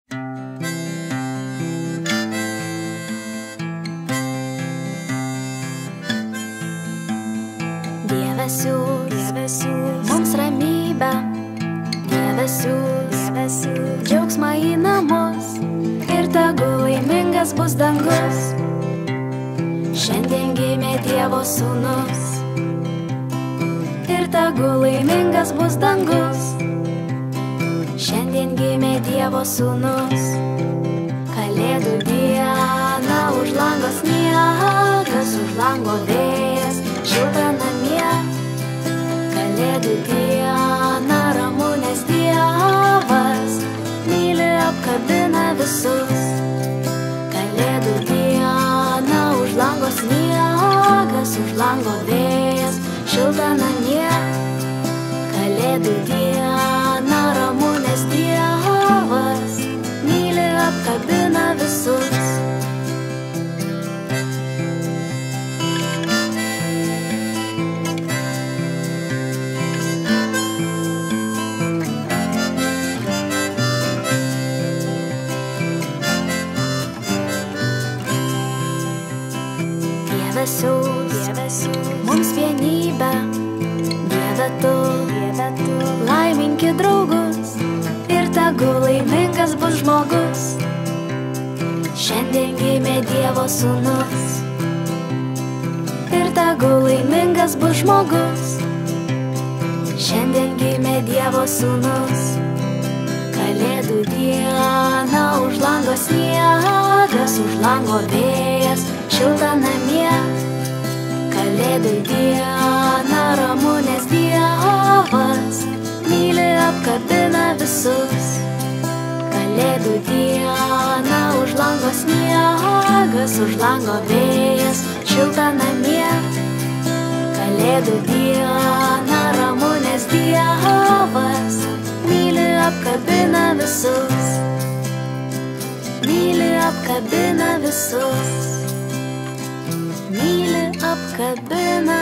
Dievas siūs mums ramybę, Dievas siūs džiaugsmą į namus ir tegul laimingas bus dangus. Šiandien gimė Dievo sūnus ir tegul laimingas bus dangus. Šiandien gimė Dievo sūnus. Kalėdų dieną už lango sniegas, už lango vėjas, šilta namie. Kalėdų dieną ramu, nes Dievas myli, apkabina visus. Kalėdų dieną už lango sniegas, už lango vėjas, šilta namie. Kalėdų dieną ramu, nes Dievas myli, apkabina visus. Dievas siūs mums vienybę, Dieve tu laiminki draugus ir tegul laimingas bus žmogus. Šiandien gimė Dievo sūnus ir tegul laimingas bus žmogus. Šiandien gimė Dievo sūnus. Kalėdų dieną už lango sniegas, už lango vėjas, šilta namie. Kalėdų dieną ramu, nes Dievas myli, apkabina visus. Kalėdų dieną už lango sniegas, už lango vėjas, šilta namie. Kalėdų dieną ramu, nes Dievas myli, apkabina visus. Myli, apkabina visus. Myli, apkabina